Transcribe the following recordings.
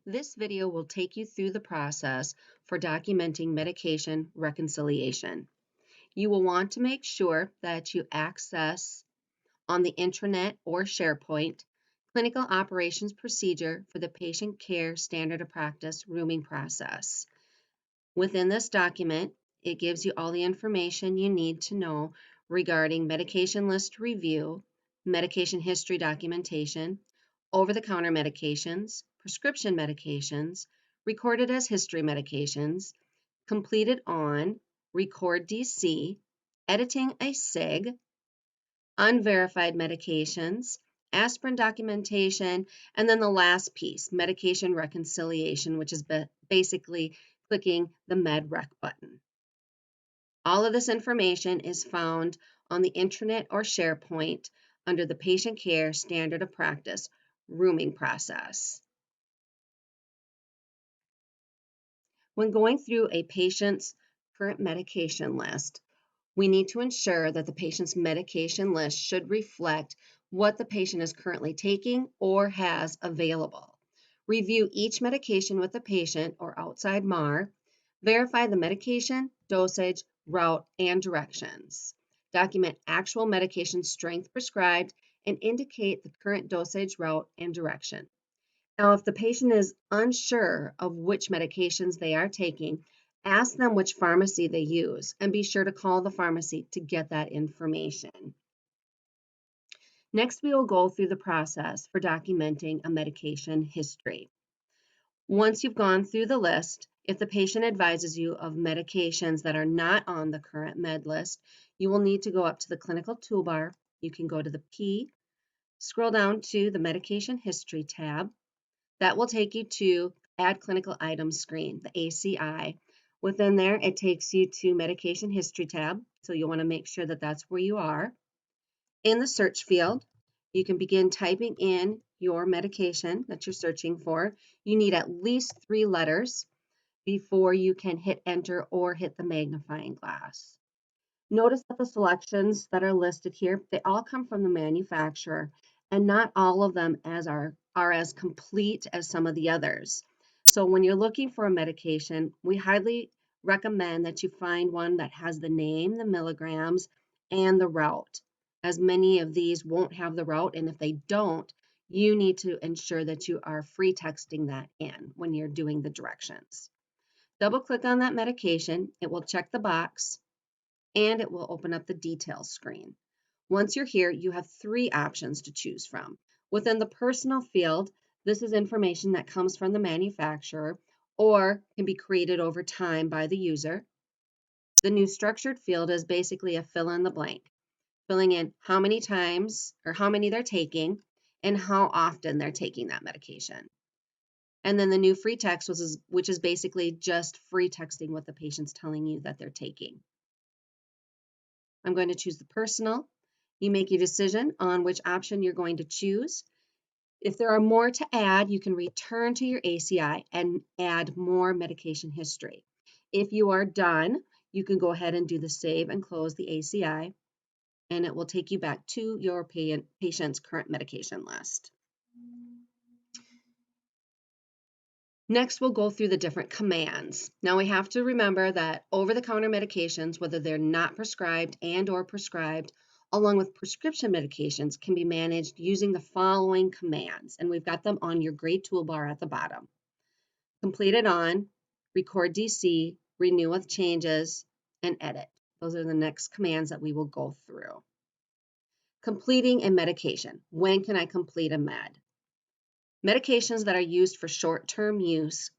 This video will take you through the process for documenting medication reconciliation. You will want to make sure that you access on the intranet or SharePoint Clinical Operations Procedure for the Patient Care Standard of Practice rooming process. Within this document, it gives you all the information you need to know regarding medication list review, medication history documentation, over-the-counter medications, prescription medications, recorded as history medications, completed on, record DC, editing a SIG, unverified medications, aspirin documentation, and then the last piece, medication reconciliation, which is basically clicking the MedRec button. All of this information is found on the intranet or SharePoint under the Patient Care Standard of Practice rooming process. When going through a patient's current medication list, we need to ensure that the patient's medication list should reflect what the patient is currently taking or has available. Review each medication with the patient or outside MAR. Verify the medication, dosage, route, and directions. Document actual medication strength prescribed and indicate the current dosage, route, and direction. Now, if the patient is unsure of which medications they are taking, ask them which pharmacy they use and be sure to call the pharmacy to get that information. Next, we will go through the process for documenting a medication history. Once you've gone through the list, if the patient advises you of medications that are not on the current med list, you will need to go up to the clinical toolbar. You can go to the P, scroll down to the medication history tab. That will take you to Add Clinical Items screen, the ACI. Within there, it takes you to Medication History tab, so you'll want to make sure that that's where you are. In the search field, you can begin typing in your medication that you're searching for. You need at least 3 letters before you can hit enter or hit the magnifying glass. Notice that the selections that are listed here, they all come from the manufacturer, and not all of them are as complete as some of the others. So when you're looking for a medication, we highly recommend that you find one that has the name, the milligrams, and the route, as many of these won't have the route, and if they don't, you need to ensure that you are free texting that in when you're doing the directions. Double click on that medication, it will check the box, and it will open up the details screen. Once you're here, you have 3 options to choose from. Within the personal field, this is information that comes from the manufacturer or can be created over time by the user. The new structured field is basically a fill in the blank, filling in how many times or how many they're taking and how often they're taking that medication. And then the new free text, which is basically just free texting what the patient's telling you that they're taking. I'm going to choose the personal. You make your decision on which option you're going to choose. If there are more to add, you can return to your ACI and add more medication history. If you are done, you can go ahead and do the save and close the ACI, and it will take you back to your patient's current medication list. Next, we'll go through the different commands. Now, we have to remember that over-the-counter medications, whether they're not prescribed and or prescribed, along with prescription medications, can be managed using the following commands, and we've got them on your gray toolbar at the bottom. Complete it on, record DC, renew with changes, and edit. Those are the next commands that we will go through. Completing a medication. When can I complete a med? Medications that are used for short-term use,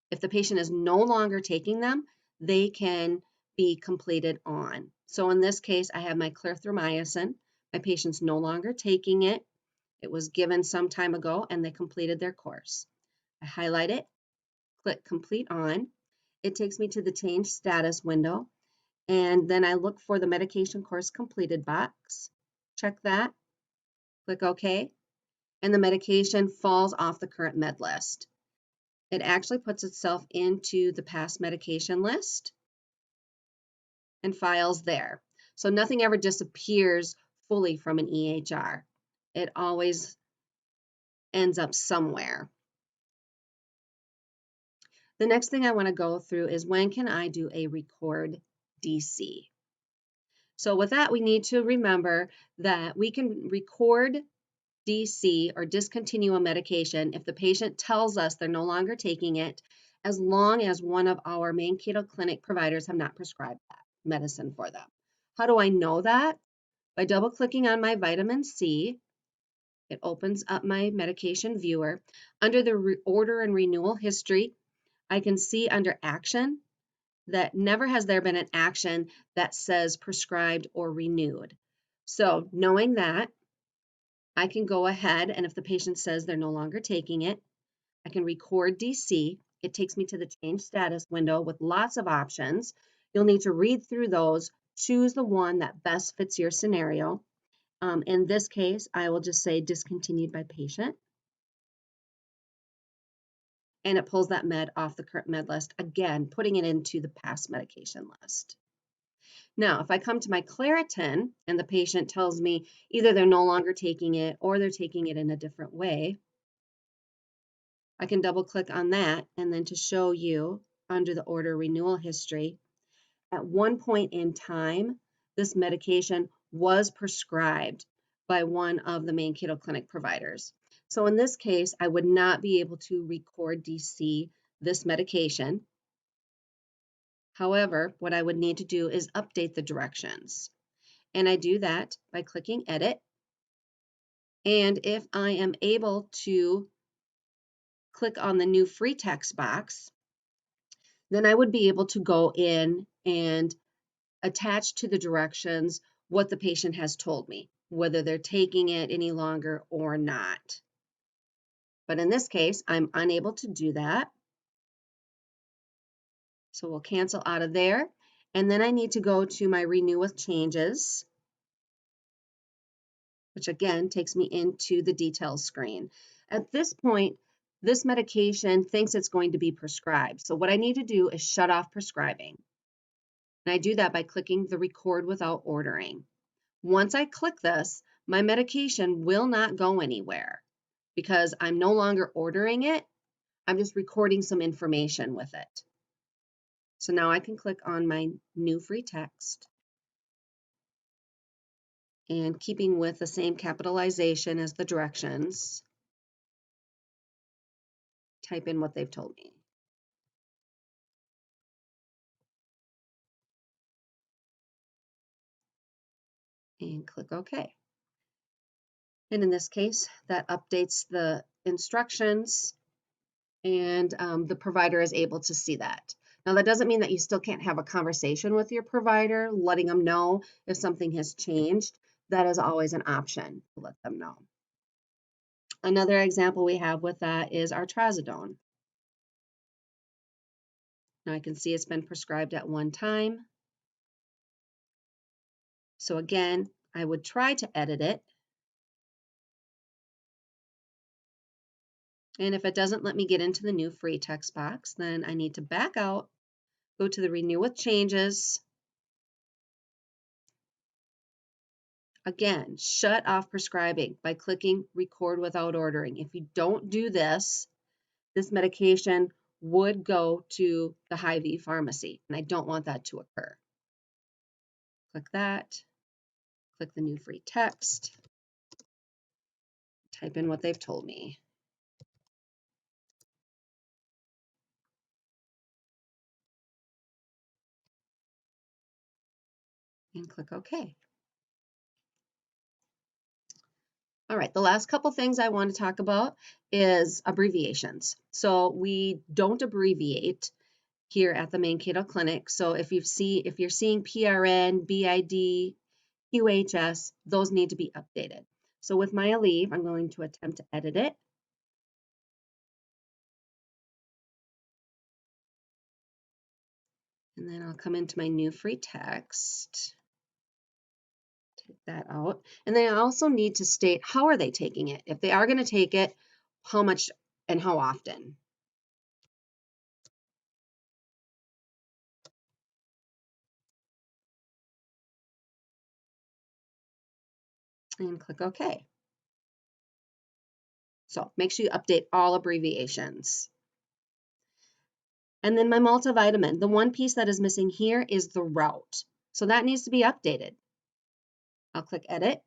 if the patient is no longer taking them, they can be completed on. So in this case, I have my clarithromycin. My patient's no longer taking it. It was given some time ago and they completed their course. I highlight it, click complete on. It takes me to the change status window, and then I look for the medication course completed box. Check that, click OK, and the medication falls off the current med list. It actually puts itself into the past medication list and files there. So nothing ever disappears fully from an EHR. It always ends up somewhere. The next thing I want to go through is when can I do a record DC? So with that, we need to remember that we can record DC or discontinue a medication if the patient tells us they're no longer taking it, as long as one of our Mankato Clinic providers have not prescribed that medicine for them. How do I know that? By double clicking on my vitamin C, it opens up my medication viewer. Under the order and renewal history, I can see under action that never has there been an action that says prescribed or renewed. So knowing that, I can go ahead and if the patient says they're no longer taking it, I can record DC. It takes me to the change status window with lots of options. You'll need to read through those, choose the one that best fits your scenario. In this case, I will just say discontinued by patient. And it pulls that med off the current med list, again, putting it into the past medication list. Now, if I come to my Claritin and the patient tells me either they're no longer taking it or they're taking it in a different way, I can double click on that and then to show you under the order renewal history, at one point in time, this medication was prescribed by one of the Mankato Clinic providers. So in this case, I would not be able to record DC this medication. However, what I would need to do is update the directions. And I do that by clicking edit. And if I am able to click on the new free text box, then I would be able to go in and attach to the directions what the patient has told me, whether they're taking it any longer or not. But in this case, I'm unable to do that. So we'll cancel out of there. And then I need to go to my renew with changes, which again takes me into the details screen. At this point, this medication thinks it's going to be prescribed. So what I need to do is shut off prescribing. And I do that by clicking the record without ordering. Once I click this, my medication will not go anywhere because I'm no longer ordering it. I'm just recording some information with it. So now I can click on my new free text. And keeping with the same capitalization as the directions, type in what they've told me. And click OK. And in this case, that updates the instructions and the provider is able to see that. Now, that doesn't mean that you still can't have a conversation with your provider, letting them know if something has changed. That is always an option to let them know. Another example we have with that is our trazodone. Now I can see it's been prescribed at one time. So again, I would try to edit it. And if it doesn't let me get into the new free text box, then I need to back out, go to the renew with changes. Again, shut off prescribing by clicking record without ordering. If you don't do this, this medication would go to the Hy-Vee pharmacy, and I don't want that to occur. Click that, click the new free text, type in what they've told me. And click OK. All right, the last couple things I want to talk about is abbreviations. So we don't abbreviate here at the Mankato Clinic. So if you're seeing PRN, BID, QHS, those need to be updated. So with my Aleve, I'm going to attempt to edit it. And then I'll come into my new free text. Take that out. And then I also need to state how are they taking it? If they are going to take it, how much and how often? And click OK. So make sure you update all abbreviations. And then my multivitamin, the one piece that is missing here is the route. So that needs to be updated. I'll click edit,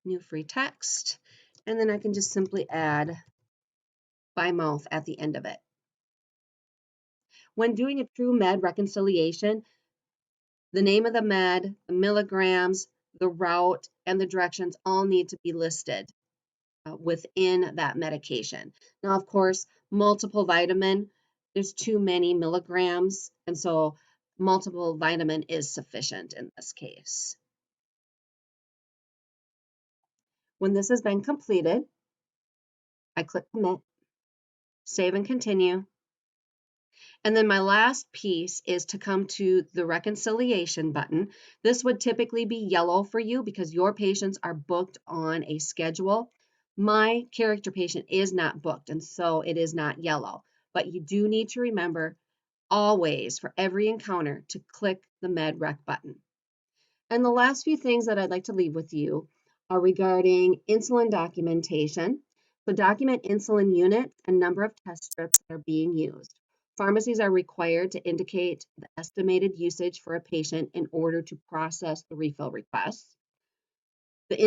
new free text, and then I can just simply add by mouth at the end of it. When doing a true med reconciliation, the name of the med, the milligrams, the route, and the directions all need to be listed within that medication. Now, of course, multiple vitamin, there's too many milligrams, and so multiple vitamin is sufficient in this case. When this has been completed, I click Commit, Save and Continue. And then my last piece is to come to the reconciliation button. This would typically be yellow for you because your patients are booked on a schedule. My character patient is not booked, and so it is not yellow. But you do need to remember always for every encounter to click the Med Rec button. And the last few things that I'd like to leave with you are regarding insulin documentation. So document insulin units and number of test strips that are being used. Pharmacies are required to indicate the estimated usage for a patient in order to process the refill request. The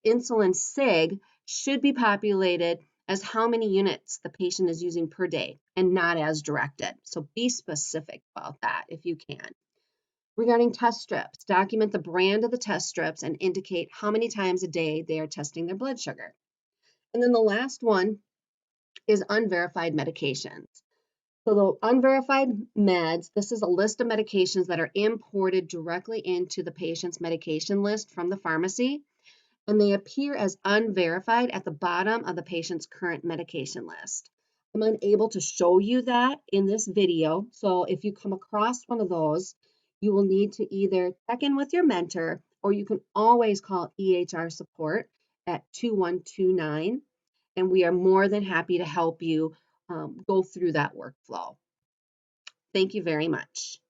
insulin sig should be populated as how many units the patient is using per day and not as directed. So be specific about that if you can. Regarding test strips, document the brand of the test strips and indicate how many times a day they are testing their blood sugar. And then the last one is unverified medications. So the unverified meds, this is a list of medications that are imported directly into the patient's medication list from the pharmacy, and they appear as unverified at the bottom of the patient's current medication list. I'm unable to show you that in this video, so if you come across one of those, you will need to either check in with your mentor, or you can always call EHR support at 2129, and we are more than happy to help you go through that workflow. Thank you very much.